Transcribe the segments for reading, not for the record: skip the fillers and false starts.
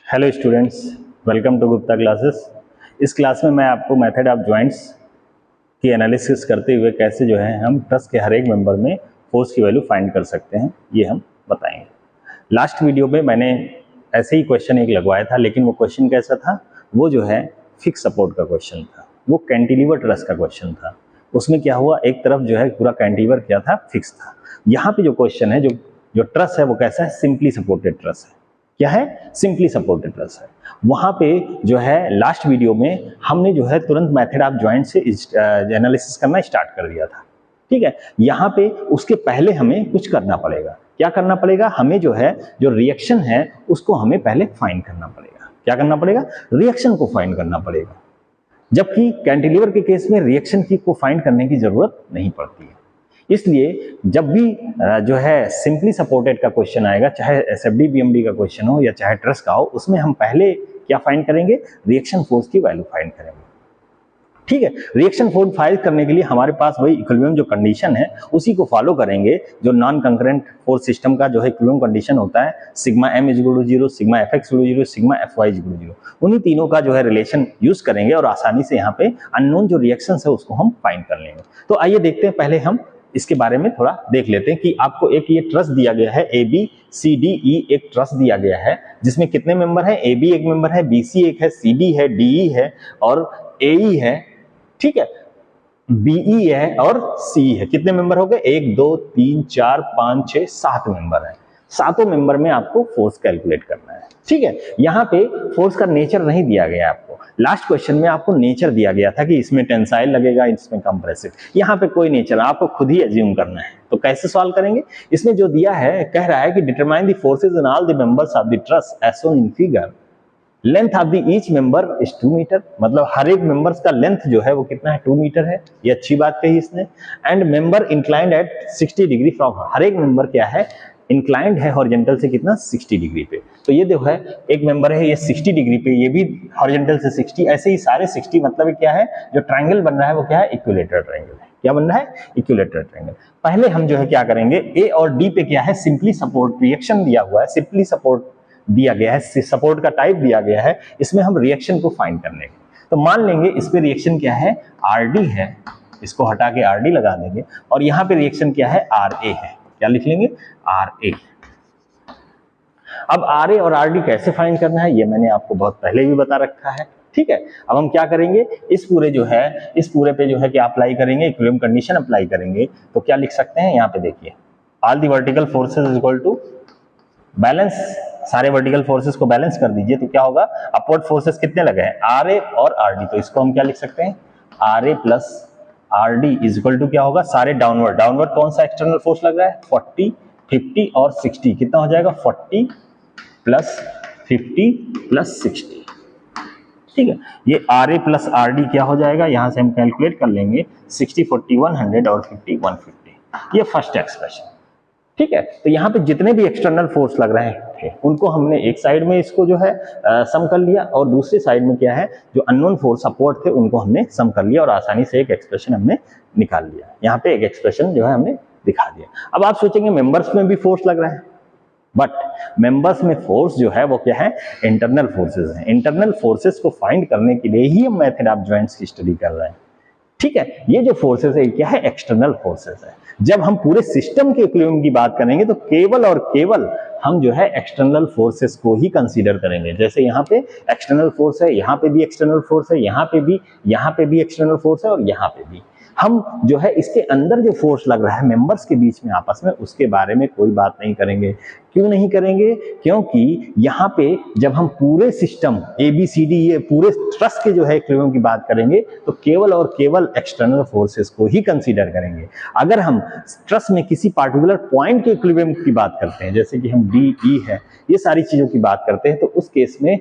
Hello students, welcome to Gupta classes. इस class में मैं आपको मेथड ऑफ जॉइंट्स की एनालिसिस करते हुए कैसे जो है हम ट्रस के हर एक मेंबर में फोर्स की वैल्यू फाइंड कर सकते हैं ये हम बताएंगे। लास्ट वीडियो में मैंने ऐसे ही क्वेश्चन एक लगवाया था, लेकिन वो क्वेश्चन कैसा था, वो जो है फिक्स सपोर्ट का क्वेश्चन था, वो कैंटिलीवर ट्रस का क्वेश्चन था। उसमें क्या हुआ, एक तरफ जो है पूरा कैंटिलीवर क्या था, फिक्स था। यहाँ पे जो क्वेश्चन है, जो ट्रस है वो कैसा है, सिंपली सपोर्टेड ट्रस है। क्या है, सिंपली सपोर्टेड ट्रस है। वहां पे जो है लास्ट वीडियो में हमने जो है तुरंत मेथड ऑफ जॉइंट से एनालिसिस करना स्टार्ट कर दिया था। ठीक है, यहाँ पे उसके पहले हमें कुछ करना पड़ेगा। क्या करना पड़ेगा, हमें जो है जो रिएक्शन है उसको हमें पहले फाइंड करना पड़ेगा। क्या करना पड़ेगा, रिएक्शन को फाइंड करना पड़ेगा। जबकि कैंटिलीवर के केस में रिएक्शन की को फाइंड करने की जरूरत नहीं पड़ती है। इसलिए जब भी जो है सिंपली सपोर्टेड का क्वेश्चन आएगा, चाहे एसएफडी बीएमडी का क्वेश्चन हो या चाहे ट्रस का हो, उसमें हम पहले क्या फाइंड करेंगे, रिएक्शन फोर्स की वैल्यू फाइंड करेंगे। ठीक है, रिएक्शन फोर्स फाइंड करने के लिए हमारे पास वही इक्विलिब्रियम जो कंडीशन है उसी को फॉलो करेंगे, जो नॉन कंकरेंट फोर्स सिस्टम का जो है इक्विलिब्रियम कंडीशन होता है, sigma m = 0, sigma fx = 0, sigma fy = 0। उन्हीं तीनों का जो है रिलेशन यूज करेंगे और आसानी से यहाँ पे अननोन जो रिएक्शन है उसको हम फाइंड कर लेंगे। तो आइए देखते हैं, पहले हम इसके बारे में थोड़ा देख लेते हैं कि आपको एक ये ट्रस दिया गया है, ABCDE एक ट्रस दिया गया है, जिसमें कितने मेंबर हैं, AB एक मेंबर है, BC एक है, CD है, DE है और AE है। ठीक है, BE है और CE है। कितने मेंबर हो गए, 1 2 3 4 5 6 7 मेंबर है। सातों मेंबर में आपको फोर्स कैलकुलेट करना है। ठीक है, यहाँ पे फोर्स का नेचर नहीं दिया गया आपको। लास्ट क्वेश्चन में आपको नेचर दिया गया था कि इसमें टेंसाइल लगेगा, इसमें कंप्रेसिव। यहाँ पे कोई नेचर आपको खुद ही एज्यूम करना है। तो कैसे सॉल्व करेंगे, इसमें जो दिया है, कह रहा है कि determine the forces in all the members of the truss as shown in figure. Length of the each member is 2 metre, मतलब हर एक मेंबर्स का लेंथ जो है वो कितना है, 2 मीटर है। ये अच्छी बात कही इसने। And member inclined at 60 degree from, हर एक मेंबर क्या है, इंक्लाइंड है हॉरिजॉन्टल से कितना, 60 डिग्री पे। तो ये देखो है, एक मेंबर है ये 60 डिग्री पे, ये भी हॉरिजॉन्टल से 60, ऐसे ही सारे 60। मतलब क्या है, जो ट्रायंगल बन रहा है वो क्या है, इक्विलेटरल ट्रायंगल है। क्या बन रहा है, इक्विलेटरल ट्रायंगल। पहले हम जो है क्या करेंगे, ए और डी पे क्या है, सिंपली सपोर्ट रिएक्शन दिया हुआ है, सिंपली सपोर्ट दिया गया है, सपोर्ट का टाइप दिया गया है, इसमें हम रिएक्शन को फाइंड करने के। तो मान लेंगे इस पे रिएक्शन क्या है, RD है, इसको हटा के RD लगा देंगे, और यहाँ पे रिएक्शन क्या है, RA है। क्या लिख लेंगे, RA। अब RA और RD कैसे फाइंड करना है ये मैंने आपको बहुत पहले भी बता रखा है। ठीक है, अब हम क्या करेंगे, इस पूरे जो है, इस पूरे पे जो है क्या अप्लाई करेंगे, इक्विलिब्रियम कंडीशन अप्लाई करेंगे। तो क्या लिख सकते हैं, यहाँ पे देखिए, all the vertical forces is equal to balance, सारे वर्टिकल फोर्सेस को बैलेंस कर दीजिए। तो क्या होगा, अपवर्ड फोर्सेस कितने लगे हैं, RA और RD। तो इसको हम क्या लिख सकते हैं, RA plus RD is equal to क्या होगा, सारे डाउनवर्ड, डाउनवर्ड कौन सा एक्सटर्नल फोर्स लग रहा है, 40 50 और 60। कितना हो जाएगा, 40 प्लस 50 प्लस 60। ठीक है, ये RA प्लस RD क्या हो जाएगा, यहां से हम कैलकुलेट कर लेंगे, 60 40 100 और 50 150। ये फर्स्ट एक्सप्रेशन। ठीक है, तो यहाँ पे जितने भी एक्सटर्नल फोर्स लग रहे थे उनको हमने एक साइड में इसको जो है सम कर लिया, और दूसरी साइड में क्या है, जो अननोन फोर्स सपोर्ट थे उनको हमने सम कर लिया और आसानी से एक एक्सप्रेशन हमने निकाल लिया। यहाँ पे एक एक्सप्रेशन जो है हमने दिखा दिया। अब आप सोचेंगे मेंबर्स में भी फोर्स लग रहा है, बट मेंबर्स में फोर्स जो है वो क्या है, इंटरनल फोर्सेस हैं। इंटरनल फोर्सेस को फाइंड करने के लिए ही हम मेथड ऑफ जॉइंट्स की स्टडी कर रहे हैं। ठीक है, ये जो फोर्सेस है क्या है, एक्सटर्नल फोर्सेस है। जब हम पूरे सिस्टम के इक्विलिब्रियम की बात करेंगे तो केवल और केवल हम जो है एक्सटर्नल फोर्सेस को ही कंसीडर करेंगे। जैसे यहाँ पे एक्सटर्नल फोर्स है, यहाँ पे भी एक्सटर्नल फोर्स है, यहाँ पे भी एक्सटर्नल फोर्स है, और यहाँ पे भी। हम जो है इसके अंदर जो फोर्स लग रहा है मेंबर्स के बीच में आपस में, उसके बारे में कोई बात नहीं करेंगे। क्यों नहीं करेंगे, क्योंकि यहाँ पे जब हम पूरे सिस्टम ABCD ये पूरे ट्रस के जो है इक्विलिब्रियम की बात करेंगे तो केवल और केवल एक्सटर्नल फोर्सेस को ही कंसीडर करेंगे। अगर हम ट्रस में किसी पार्टिकुलर पॉइंट के इक्विलिब्रियम की बात करते हैं, जैसे कि हम DE है, ये सारी चीजों की बात करते हैं, तो उस केस में,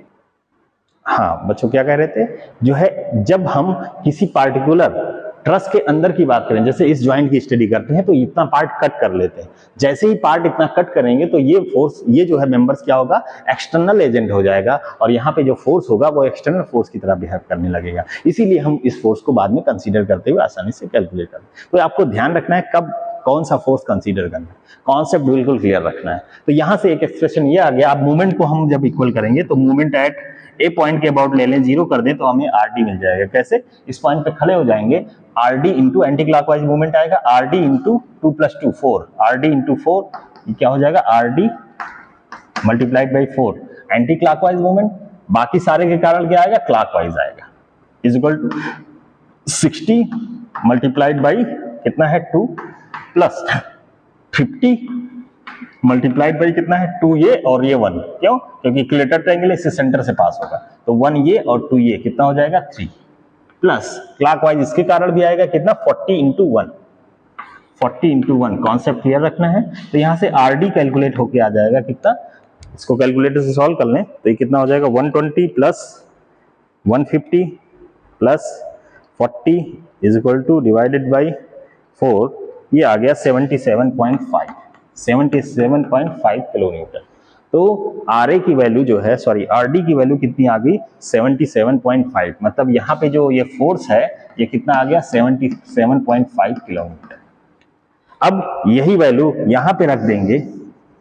हाँ बच्चों क्या कह रहे थे, जो है जब हम किसी पार्टिकुलर ट्रस के अंदर की बात करें, जैसे इस ज्वाइंट की स्टडी करते हैं तो इतना पार्ट कट कर लेते हैं। जैसे ही पार्ट इतना कट करेंगे तो ये फोर्स, ये जो है मेंबर्स क्या होगा, एक्सटर्नल एजेंट हो जाएगा, और यहाँ पे जो फोर्स होगा वो एक्सटर्नल फोर्स की तरह बिहेव करने लगेगा। इसीलिए हम इस फोर्स को बाद में कंसीडर करते हुए आसानी से कैलकुलेट करते हैं। तो आपको ध्यान रखना है कब कौन सा फोर्स कंसीडर करना है, कॉन्सेप्ट बिल्कुल क्लियर रखना है। तो यहाँ से एक एक्सप्रेशन ये आ गया। अब मूवमेंट को हम जब इक्वल करेंगे तो मूवमेंट एट ए पॉइंट के अबाउट ले लें, 0 कर दें तो हमें आर डी मिल जाएगा। कैसे? इस पॉइंट पे खड़े हो जाएंगे, R D into anti clockwise movement आएगा, R D into 2 + 2 4, R D into 4 क्या हो जाएगा, R D multiplied by 4 anti clockwise movement, बाकी सारे के कारण क्या आएगा, क्लॉकवाइज आएगा, is equal to 60 multiplied by कितना है 2 प्लस 50 मल्टीप्लाइड बाई कितना है 2 ये और ये 1, क्यों? क्योंकि इक्विलेटर ट्रायंगल इससे सेंटर से पास होगा, तो 1 ये और 2 ये कितना हो जाएगा 3 प्लस क्लॉकवाइज इसके कारण भी आएगा कितना 40 इंटू 1, 40 इंटू 1। कॉन्सेप्ट क्लियर रखना है। तो यहाँ से आर डी कैलकुलेट होके आ जाएगा कितना, इसको कैलकुलेटर से सॉल्व कर लें तो ये कितना हो जाएगा 120 plus 150 plus 40 is equal two divided by 4, ये आ गया 77.5 किलो न्यूटन। तो आर ए की वैल्यू जो है, सॉरी आर डी की वैल्यू कितनी आ गई 77.5, मतलब यहाँ पे जो ये फोर्स है ये कितना आ गया 77.5 किलो न्यूटन। अब यही वैल्यू यहाँ पे रख देंगे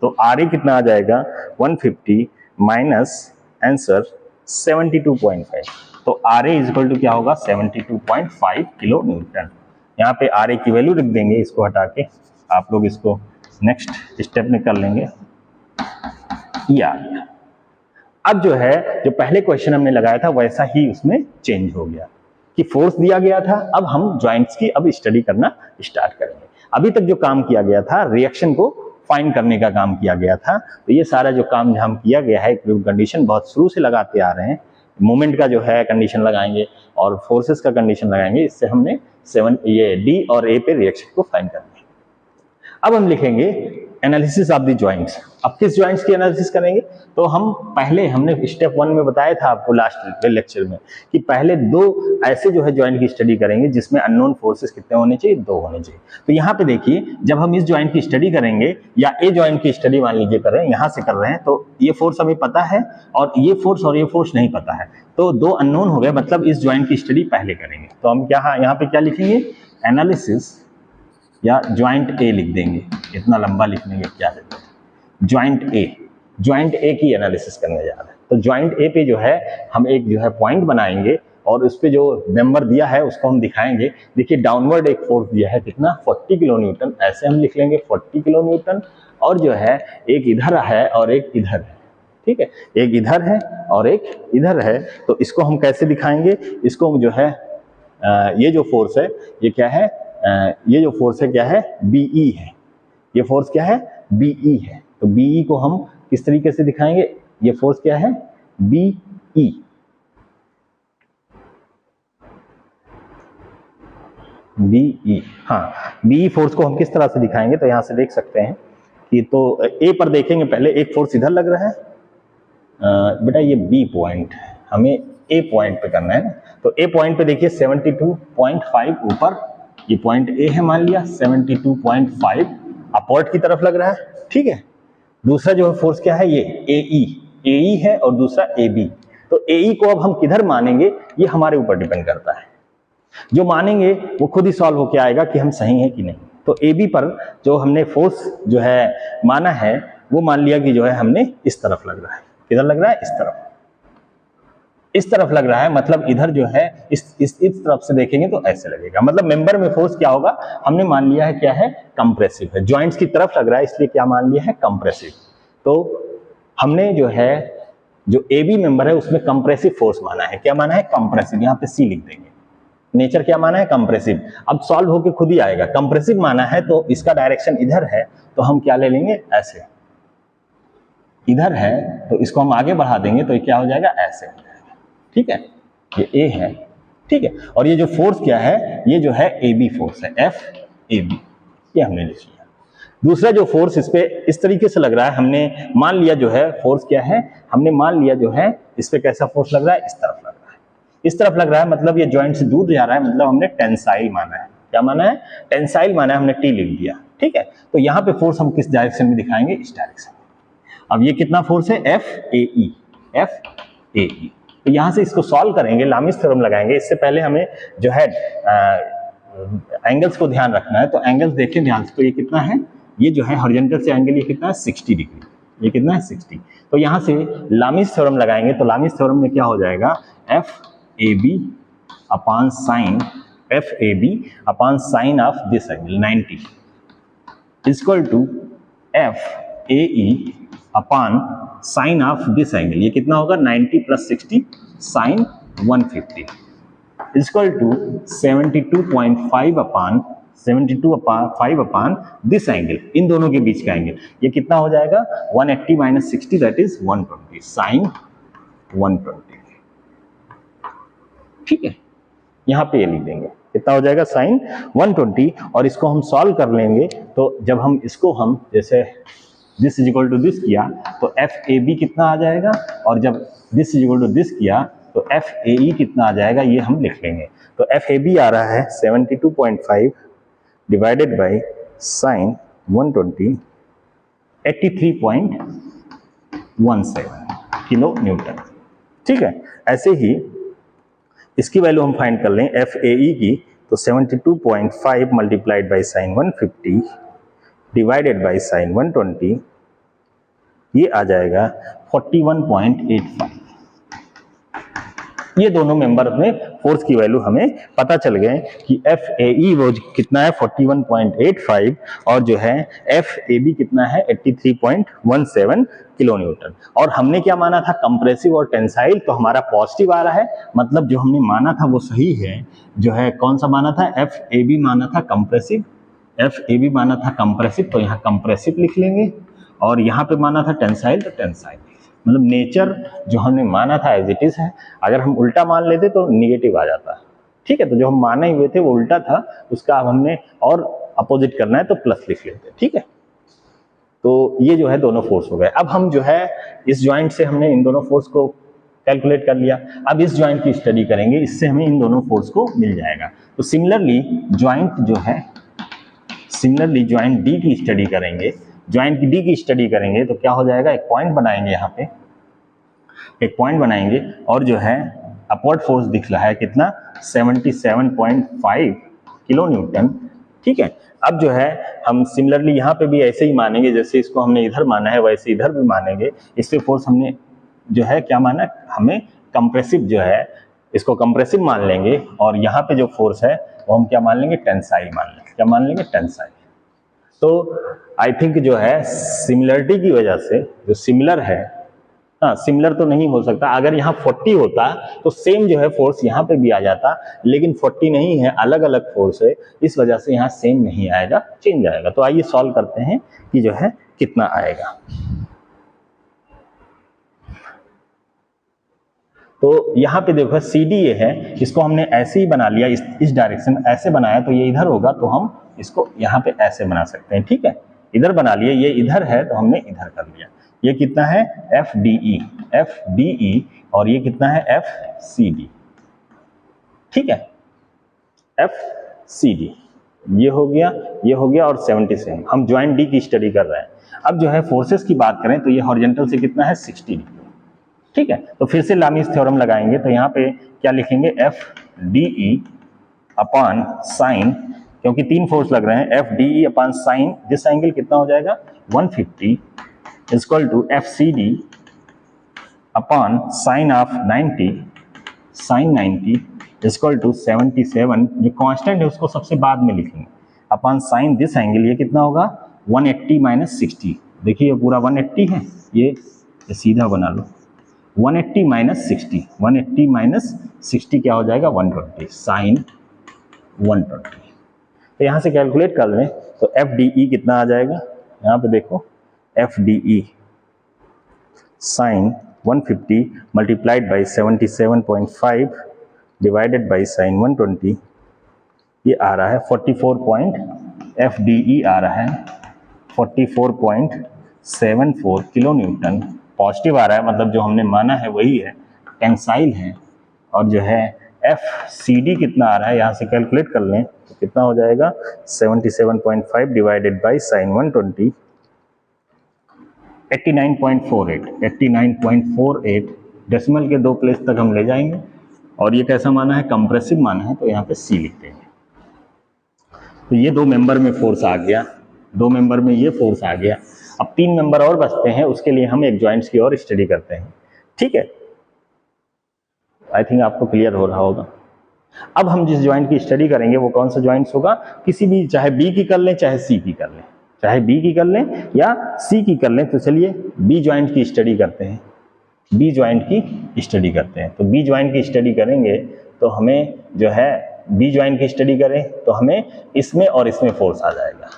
तो आर ए कितना आ जाएगा 150 माइनस आंसर 72.5, तो R A is equal to क्या होगा 72.5 किलो न्यूटन। यहाँ पे आर ए की वैल्यू लिख देंगे, इसको हटा के आप लोग इसको नेक्स्ट स्टेप में कर लेंगे। ये आ गया। अब जो है जो पहले क्वेश्चन हमने लगाया था वैसा ही उसमें चेंज हो गया कि फोर्स दिया गया था, अब हम जॉइंट्स की अब स्टडी करना स्टार्ट करेंगे। अभी तक जो काम किया गया था रिएक्शन को फाइंड करने का काम किया गया था, तो ये सारा जो काम हम किया गया है कंडीशन बहुत शुरू से लगाते आ रहे हैं। मोमेंट का जो है कंडीशन लगाएंगे और फोर्सेस का कंडीशन लगाएंगे, इससे हमने ये डी और ए पे रिएक्शन को फाइंड करना है। अब हम लिखेंगे एनालिसिस ऑफ द जॉइंट्स। अब किस जॉइंट्स की एनालिसिस करेंगे, तो हम पहले हमने स्टेप 1 में बताया था आपको लास्ट लेक्चर में कि पहले 2 ऐसे जो है जॉइंट की स्टडी करेंगे जिसमें अननोन फोर्सेस कितने होने चाहिए, 2 होने चाहिए। तो यहाँ पे देखिए जब हम इस जॉइंट की स्टडी करेंगे या ए जॉइंट की स्टडी मान लीजिए कर रहे हैं, यहाँ से कर रहे हैं, तो ये फोर्स हमें पता है और ये फोर्स नहीं पता है, तो 2 अननोन हो गए, मतलब इस जॉइंट की स्टडी पहले करेंगे। तो हम क्या यहाँ पे क्या लिखेंगे, एनालिसिस या ज्वाइंट ए लिख देंगे, इतना लंबा लिखने में क्या देते हैं, ज्वाइंट ए की एनालिसिस करने जा रहे हैं। तो ज्वाइंट ए पे जो है हम एक जो है पॉइंट बनाएंगे और उस पे जो मेंबर दिया है उसको हम दिखाएंगे। देखिए डाउनवर्ड एक फोर्स दिया है कितना 40 किलो न्यूटन, ऐसे हम लिख लेंगे 40 किलो न्यूटन, और जो है एक इधर है और एक इधर है, ठीक है, एक इधर है और एक इधर है। तो इसको हम कैसे दिखाएंगे, इसको जो है ये जो फोर्स है ये क्या है, ये जो फोर्स है क्या है, बीई है, ये फोर्स क्या है, बीई है। तो बीई को हम किस तरीके से दिखाएंगे, ये फोर्स क्या है, बीई, बीई, हाँ बीई फोर्स को हम किस तरह से दिखाएंगे, तो यहां से देख सकते हैं कि तो ए पर देखेंगे, पहले एक फोर्स इधर लग रहा है, बेटा ये बी पॉइंट है, हमें ए पॉइंट पे करना है ना, तो ए पॉइंट पे देखिए 72.5 ऊपर, ये पॉइंट ए है मान लिया, 72.5 अपवर्ड की तरफ लग रहा है, ठीक है। दूसरा जो है फोर्स क्या है, ये एई है और दूसरा एबी। तो एई को अब हम किधर मानेंगे ये हमारे ऊपर डिपेंड करता है, जो मानेंगे वो खुद ही सॉल्व होके आएगा कि हम सही हैं कि नहीं। तो एबी पर जो हमने फोर्स जो है माना है वो मान लिया कि जो है हमने इस तरफ लग रहा है, किधर लग रहा है, इस तरफ लग रहा है, मतलब इधर जो है इस तरफ से देखेंगे तो ऐसे लगेगा, मतलब मेंबर में फोर्स क्या होगा, हमने मान लिया है क्या है, कंप्रेसिव है, जॉइंट्स की तरफ लग रहा है इसलिए क्या मान लिया है, कंप्रेसिव। तो हमने जो है जो एबी मेंबर है उसमें कंप्रेसिव फोर्स माना है, क्या माना है, कंप्रेसिव, यहाँ पे सी लिख देंगे, नेचर क्या माना है, कंप्रेसिव। अब सॉल्व होके खुद ही आएगा, कंप्रेसिव माना है तो इसका डायरेक्शन इधर है, तो हम क्या ले लेंगे, ऐसे, इधर है तो इसको हम आगे बढ़ा देंगे तो क्या हो जाएगा, ऐसे हो जाएगा, ठीक है, ये ए है, ठीक है। और ये जो फोर्स क्या है, ये जो है एबी फोर्स है, एफ ए बी, ये हमने लिख लिया। दूसरा जो फोर्स इस पे इस तरीके से लग रहा है, हमने मान लिया जो है फोर्स क्या है, हमने मान लिया जो है इस पे कैसा फोर्स लग रहा है, इस तरफ लग रहा है, इस तरफ लग रहा है, मतलब ये जॉइंट से दूर जा रहा है, मतलब हमने टेंसाइल माना है, क्या माना है, टेंसाइल माना है, हमने टी लिख दिया, ठीक है। तो यहाँ पे फोर्स हम किस डायरेक्शन में दिखाएंगे, इस डायरेक्शन में। अब ये कितना फोर्स है, एफ ए ई। तो यहां से इसको सॉल्व करेंगे, लामिस थ्योरम लगाएंगे। इससे पहले हमें जो है एंगल्स को ध्यान रखना है, तो एंगल्स देखिए ध्यान से, तो ये कितना है, ये जो है हॉरिजॉन्टल से एंगल ये कितना है 60 डिग्री, ये कितना है 60। तो यहाँ से लामिस थ्योरम लगाएंगे, तो लामिस थ्योरम में क्या हो जाएगा, F A B upon sine, F A B upon sine of this angle 90 equal to F A E upon sine of this angle, ये कितना होगा 90 plus 60 sine 150 equal to 72.5 upon 72.5 upon this angle, इन दोनों के बीच का angle, ये कितना हो जाएगा 180 माइनस 60 दैट इज 120 साइन 120। ठीक है, यहाँ पे ये लिख देंगे, कितना हो जाएगा साइन 120, और इसको हम सॉल्व कर लेंगे। तो जब हम इसको हम जैसे this is equal to this किया तो एफ ए बी कितना आ जाएगा, और जब this is equal to this किया तो एफ ए ई कितना आ जाएगा, ये हम लिख लेंगे। तो एफ ए बी आ रहा है 72.5 divided by sine 120 83.17 kilo Newton. ठीक है, ऐसे ही इसकी वैल्यू हम फाइंड कर लें एफ ए ई की, तो 72.5 multiplied by sine 150 divided by sine 120, ये आ जाएगा 41.85। ये दोनों मेंबर में फोर्स की वैल्यू हमें पता चल गए कि एफ ए ई वो कितना है 41.85, और जो है एफ ए बी कितना है 83.17 किलो न्यूटन। और हमने क्या माना था, कंप्रेसिव और टेंसाइल, तो हमारा पॉजिटिव आ रहा है, मतलब जो हमने माना था वो सही है। जो है कौन सा माना था, एफ ए बी माना था कंप्रेसिव, एफ ए बी माना था कंप्रेसिव, तो यहाँ कंप्रेसिव लिख लेंगे, और यहाँ पे माना था टेंसाइल, तो टेंसाइल, मतलब नेचर जो हमने माना था एज इट इज है। अगर हम उल्टा मान लेते तो निगेटिव आ जाता। ठीक है, तो जो हम माने हुए थे वो उल्टा था, उसका अब हमने और अपोजिट करना है तो प्लस लिख लेते। ठीक है, तो ये जो है दोनों फोर्स हो गए। अब हम जो है इस ज्वाइंट से हमने इन दोनों फोर्स को कैलकुलेट कर लिया, अब इस ज्वाइंट की स्टडी करेंगे, इससे हमें इन दोनों फोर्स को मिल जाएगा। तो सिमिलरली ज्वाइंट जो है, सिमिलरली ज्वाइंट डी की स्टडी करेंगे, ज्वाइंट की डी की स्टडी करेंगे तो क्या हो जाएगा, एक पॉइंट बनाएंगे, यहाँ पे एक पॉइंट बनाएंगे, और जो है अपवर्ड फोर्स दिख रहा है कितना 77.5 किलो न्यूटन। ठीक है, अब जो है हम सिमिलरली यहाँ पे भी ऐसे ही मानेंगे, जैसे इसको हमने इधर माना है वैसे इधर भी मानेंगे। इस पे फोर्स हमने जो है क्या माना, हमें कंप्रेसिव जो है इसको कंप्रेसिव मान लेंगे, और यहाँ पे जो फोर्स है वो हम क्या मान लेंगे, टेंसाइल मान लेंगे। क्या मान लेंगे, टेंसाइल। तो आई थिंक जो है सिमिलरिटी की वजह से जो सिमिलर है, हाँ सिमिलर तो नहीं हो सकता, अगर यहाँ 40 होता तो सेम जो है फोर्स यहाँ पे भी आ जाता, लेकिन 40 नहीं है, अलग अलग फोर्स है, इस वजह से यहाँ सेम नहीं आएगा, चेंज आएगा। तो आइए सॉल्व करते हैं कि जो है कितना आएगा। तो यहाँ पे देखो सी डी ये है, इसको हमने ऐसे ही बना लिया, इस डायरेक्शन में ऐसे बनाया, तो ये इधर होगा, तो हम इसको यहाँ पे ऐसे बना सकते हैं। ठीक है, इधर बना लिए, ये इधर है तो हमने इधर कर लिया। ये कितना है एफ डी ई, और ये कितना है एफ सी डी। ठीक है, एफ सी डी ये हो गया, ये हो गया, और 77 हम ज्वाइंट डी की स्टडी कर रहे हैं। अब जो है फोर्सेस की बात करें तो ये हॉरिजॉन्टल से कितना है 60 डिग्री। ठीक है, तो फिर से लामिस थ्योरम लगाएंगे, तो यहाँ पे क्या लिखेंगे, F D E upon sine, क्योंकि तीन फोर्स लग रहे हैं, F D E upon sine this angle कितना हो जाएगा 150 equal to F C D upon sine of 90 sine 90 equal to 77, जो कांस्टेंट है उसको सबसे बाद में लिखेंगे, अपॉन साइन दिस एंगल, ये कितना होगा 180 माइनस 60। देखिए ये पूरा 180 है, ये सीधा बना लो, 180 माइनस 60, 180 माइनस 60 क्या हो जाएगा 120 साइन 120। तो यहाँ से कैलकुलेट कर लें तो एफ डी ई कितना आ जाएगा, यहाँ पे देखो F D E sine 150 multiplied by 77.5 divided by sine 120, ये आ रहा है 44 एफ डी ई आ रहा है 44.74 किलो न्यूटन। पॉजिटिव आ रहा है, मतलब जो हमने माना है वही है, टेंसाइल है। और जो है एफ सी डी कितना आ रहा है, यहाँ से कैलकुलेट कर लें तो कितना हो जाएगा 77.5 डिवाइडेड बाई साइन 120, 89.48 डेसिमल के 2 प्लेस तक हम ले जाएंगे। और ये कैसा माना है, कंप्रेसिव माना है, तो यहाँ पे सी लिख देंगे। तो ये 2 मेंबर में फोर्स आ गया, 2 मेंबर में ये फोर्स आ गया। अब 3 मेंबर और बचते हैं, उसके लिए हम एक जॉइंट्स की और स्टडी करते हैं। ठीक है, आई थिंक आपको क्लियर हो रहा होगा। अब हम जिस ज्वाइंट की स्टडी करेंगे वो कौन सा ज्वाइंट्स होगा, किसी भी, चाहे बी की कर लें चाहे सी की कर लें, चाहे बी की कर लें या सी की कर लें। तो चलिए बी ज्वाइंट की स्टडी करते हैं, बी ज्वाइंट की स्टडी करते हैं। तो बी ज्वाइंट की स्टडी करेंगे तो हमें जो है बी ज्वाइंट की स्टडी करें तो हमें इसमें और इसमें फोर्स आ जाएगा।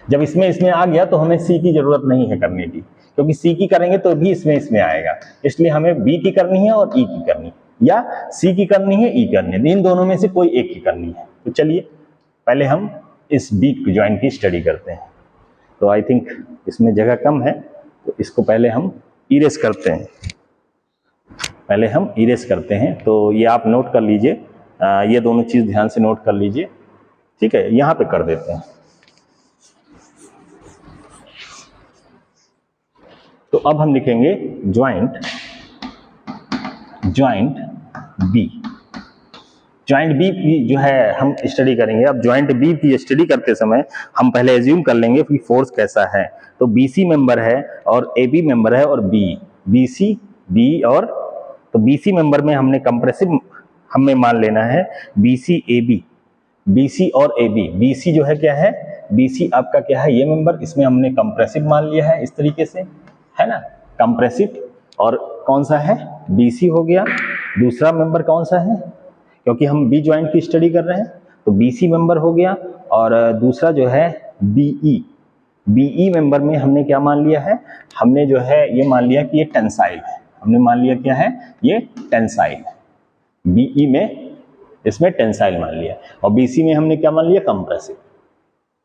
जब इसमें आ गया तो हमें सी की जरूरत नहीं है करने की, क्योंकि सी की करेंगे तो भी इसमें आएगा। इसलिए हमें बी की करनी है और ई की करनी है, या सी की करनी है ई करनी है, इन दोनों में से कोई एक की करनी है। तो चलिए पहले हम इस बी ज्वाइंट की स्टडी करते हैं। तो आई थिंक इसमें जगह कम है, तो इसको पहले हम इरेज करते हैं, पहले हम इरेज करते हैं। तो ये आप नोट कर लीजिए, ये दोनों चीज ध्यान से नोट कर लीजिए। ठीक है, यहां पे कर देते हैं। तो अब हम लिखेंगे ज्वाइंट बी। ज्वाइंट बी की जो है हम स्टडी करेंगे। अब ज्वाइंट बी की स्टडी करते समय हम पहले एज्यूम कर लेंगे कि फोर्स कैसा है। तो बीसी मेंबर है और एबी मेंबर है और बीसी बी, और तो बीसी मेंबर में हमने कंप्रेसिव हमें मान लेना है बीसी एबी, बीसी और एबी। बीसी जो है क्या है, बीसी आपका क्या है, ये मेंबर, इसमें हमने कंप्रेसिव मान लिया है इस तरीके से, है ना, कंप्रेसिव। और कौन सा है, बीसी हो गया। दूसरा मेंबर कौन सा है, क्योंकि हम बी ज्वाइंट की स्टडी कर रहे हैं तो बीसी मेंबर हो गया। और दूसरा जो है बीई मेंबर में हमने क्या मान लिया है, हमने जो है ये मान लिया कि ये टेंसाइल है। हमने मान लिया क्या है, ये टेंसाइल है। बीई में इसमें टेंसाइल मान लिया, और बीसी में हमने क्या मान लिया, कंप्रेसिव।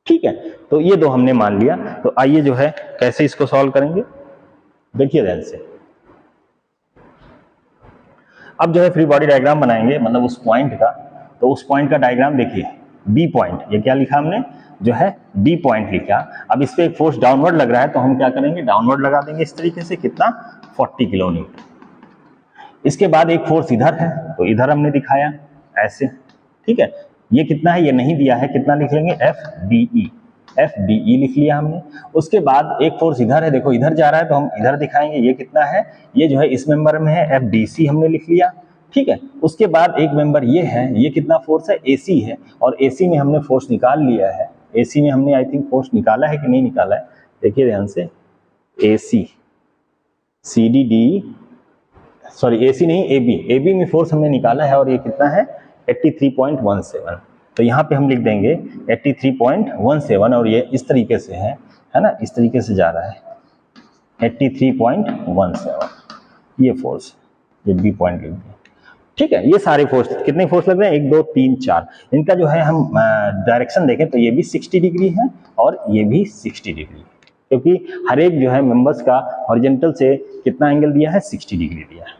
ठीक है, तो ये दो हमने मान लिया। तो आइए जो है कैसे इसको सॉल्व करेंगे, देखिए ध्यान से। अब जो है फ्री बॉडी डायग्राम बनाएंगे, मतलब उस पॉइंट का। तो उस पॉइंट का डायग्राम देखिए, बी पॉइंट, ये क्या लिखा हमने, जो है डी पॉइंट लिखा। अब इस पे एक फोर्स डाउनवर्ड लग रहा है, तो हम क्या करेंगे, डाउनवर्ड लगा देंगे इस तरीके से, कितना, 40 किलो न्यूटन। इसके बाद एक फोर्स इधर है, तो इधर हमने दिखाया ऐसे। ठीक है, ये कितना है, ये नहीं दिया है, कितना लिख लेंगे, एफ डी ई लिख लिया हमने। उसके बाद एक फोर्स इधर है, देखो इधर जा रहा है, तो हम इधर दिखाएंगे, ये कितना है, ये जो है इस मेंबर में है, एफ डी सी हमने लिख लिया। ठीक है, उसके बाद एक मेंबर ये है, ये कितना फोर्स है, एसी है, और एसी में हमने फोर्स निकाल लिया है। एसी में हमने आई थिंक फोर्स निकाला है कि नहीं निकाला है, देखिए ध्यान से। AC C D D, sorry AC नहीं, एबी में फोर्स हमने निकाला है, और ये कितना है, 83.17। तो यहाँ पे हम लिख देंगे 83.17, और ये इस तरीके से है ना, इस तरीके से जा रहा है 83.17, ये फोर्स, ये बी पॉइंट लिख दें। ठीक है, ये सारे फोर्स, कितने फोर्स लग रहे हैं, 1 2 3 4। इनका जो है हम डायरेक्शन देखें तो ये भी 60 डिग्री है और ये भी 60 डिग्री है, क्योंकि हर एक जो है मेंबर्स का हॉरिजॉन्टल से कितना एंगल दिया है, 60 डिग्री दिया है।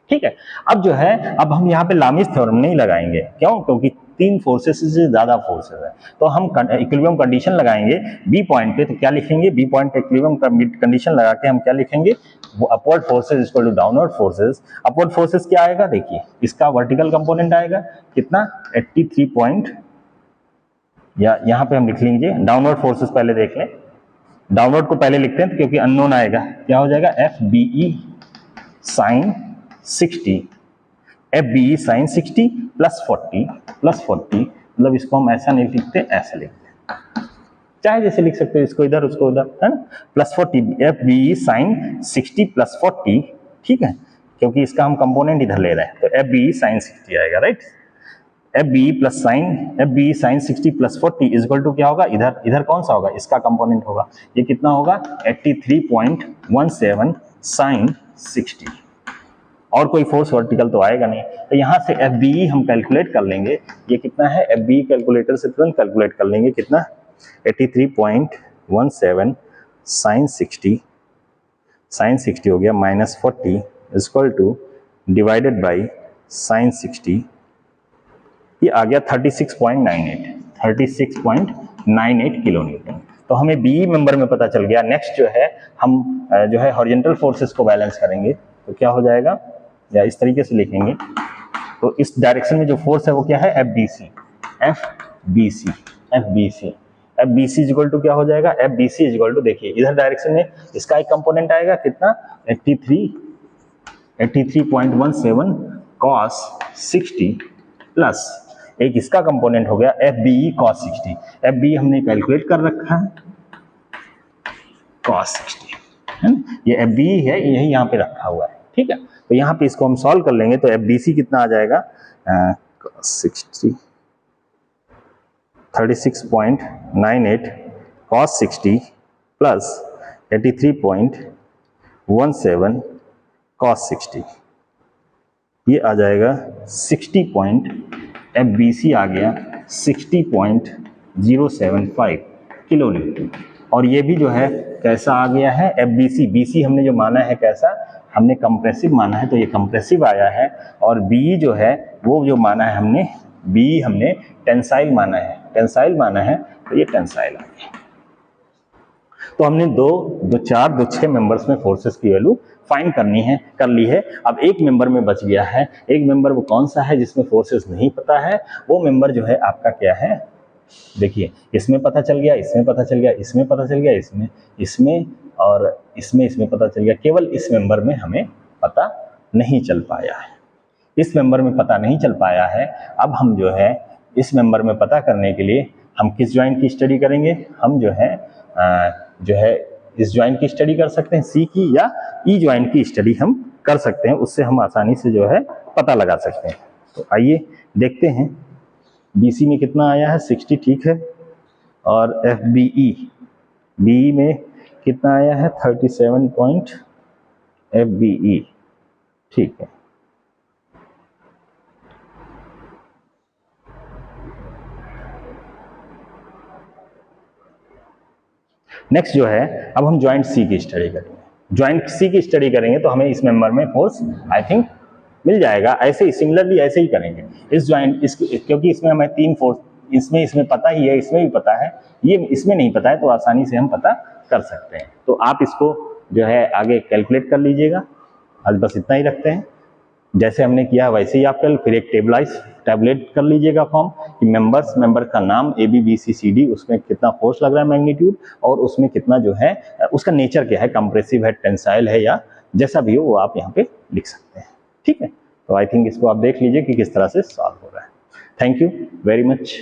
ठीक है, अब जो है, अब हम यहाँ पे लामिस थ्योरम नहीं लगाएंगे, क्यों, क्योंकि 3 फोर्सेस से ज्यादा फोर्सेस है। तो हम इक्विलिब्रियम कंडीशन लगाएंगे बी पॉइंट पे। तो क्या लिखेंगे, बी पॉइंट पे इक्विलिब्रियम कंडीशन लगा के हम क्या लिखेंगे, वो upward forces equal to downward forces. Upward forces क्या आएगा, देखिए इसका वर्टिकल कंपोनेंट आएगा कितना, 83 या यहाँ पे हम लिख लेंगे डाउनवर्ड फोर्सेस, पहले देख लें, डाउनवर्ड को पहले लिखते हैं क्योंकि अननोन आएगा। क्या हो जाएगा, F B E sine 60, F B E sine 60 plus 40, मतलब इसको हम ऐसा नहीं लिखते, ऐसा लिखते हैं, चाहे जैसे लिख सकते हो, इसको इधर उसको उधर, है ना, plus 40, F B E sine 60 plus 40। ठीक है, क्योंकि इसका हम कंपोनेंट इधर ले रहे हैं, तो एफ बी ई साइन 60 आएगा, right. F B E sine 60 plus 40 is equal to क्या होगा, इधर कौन सा होगा, इसका कंपोनेंट होगा, ये कितना होगा, 83.17 साइन 60। और कोई फोर्स वर्टिकल तो आएगा नहीं, तो यहाँ से एफ बी ई हम कैलकुलेट कर लेंगे, ये कितना है, एफ बी ई कैलकुलेटर से तुरंत कैलकुलेट कर लेंगे, कितना, 83.17 साइन 60 हो गया, minus 40 is equal two divided by sign 60, ये आ गया 36.98 किलो न्यूटन। तो हमें बी मेंबर में पता चल गया। नेक्स्ट जो है हम जो है हॉरिजॉन्टल फोर्सेस को बैलेंस करेंगे, तो क्या हो जाएगा, या इस तरीके से लिखेंगे, तो इस डायरेक्शन में जो फोर्स है वो क्या है, F B C, FBC equal to क्या हो जाएगा, FBC इक्वल टू, देखिए इधर डायरेक्शन में इसका एक कंपोनेंट आएगा कितना, 83.17 cos 60 प्लस एक इसका कंपोनेंट हो गया FBE cos 60। FBE हमने कैलकुलेट कर रखा है cos 60 है ना, ये FBE है, यही यहाँ पे रखा हुआ है, ठीक है। तो यहाँ पे इसको हम सॉल्व कर लेंगे तो FBC कितना आ जाएगा, 36.98 cos 60 प्लस 83.17 cos 60, ये आ जाएगा 60 पॉइंट, FBC आ गया 60.075 किलो न्यूटन। और ये भी जो है कैसा आ गया है, BC हमने जो माना है कैसा, हमने कंप्रेसिव माना है तो ये कंप्रेसिव आया है, और BE जो है वो जो माना है हमने, BE हमने टेंसाइल माना है, तो ये टेंसाइल आ गया। तो हमने 2, 4, 2, 6 मेंबर्स में फोर्सेस की वैल्यू फाइंड कर ली है। अब एक मेंबर में बच गया है, एक मेंबर वो कौन सा है जिसमें फोर्सेस नहीं पता है, वो मेंबर जो है आपका क्या है, देखिए इसमें पता चल गया, इसमें पता चल गया, इसमें पता चल गया, इसमें और इसमें पता चल गया, केवल इस मेंबर में हमें पता नहीं चल पाया है, इस मेंबर में पता नहीं चल पाया है। अब हम जो है इस मेंबर में पता करने के लिए हम किस ज्वाइंट की स्टडी करेंगे, हम जो है इस ज्वाइंट की स्टडी कर सकते हैं, सी की या ई ज्वाइंट की स्टडी हम कर सकते हैं, उससे हम आसानी से जो है पता लगा सकते हैं। तो आइए देखते हैं BC में कितना आया है, 60, ठीक है, और BE में कितना आया है, 37 पॉइंट FBE, ठीक है। नेक्स्ट जो है अब हम ज्वाइंट C की स्टडी करेंगे। ज्वाइंट C की स्टडी करेंगे तो हमें इस मेंबर में फोर्स आई थिंक मिल जाएगा। ऐसे ही सिमिलरली ऐसे ही करेंगे इस ज्वाइंट, क्योंकि इसमें हमें 3 फोर्स, इसमें पता ही है, इसमें भी पता है, ये इसमें नहीं पता है, तो आसानी से हम पता कर सकते हैं। तो आप इसको जो है आगे कैलकुलेट कर लीजिएगा। आज बस इतना ही रखते हैं, जैसे हमने किया वैसे ही आप कल फिर एक टैबलेट कर लीजिएगा फॉर्म कि मेंबर का नाम ABBCCD, उसमें कितना फोर्स लग रहा है मैग्नीट्यूड, और उसमें कितना जो है उसका नेचर क्या है, कंप्रेसिव है, टेंसाइल है, या जैसा भी हो वो आप यहाँ पे लिख सकते हैं, ठीक है। तो आई थिंक इसको आप देख लीजिए कि किस तरह से सॉल्व हो रहा है। Thank you very much.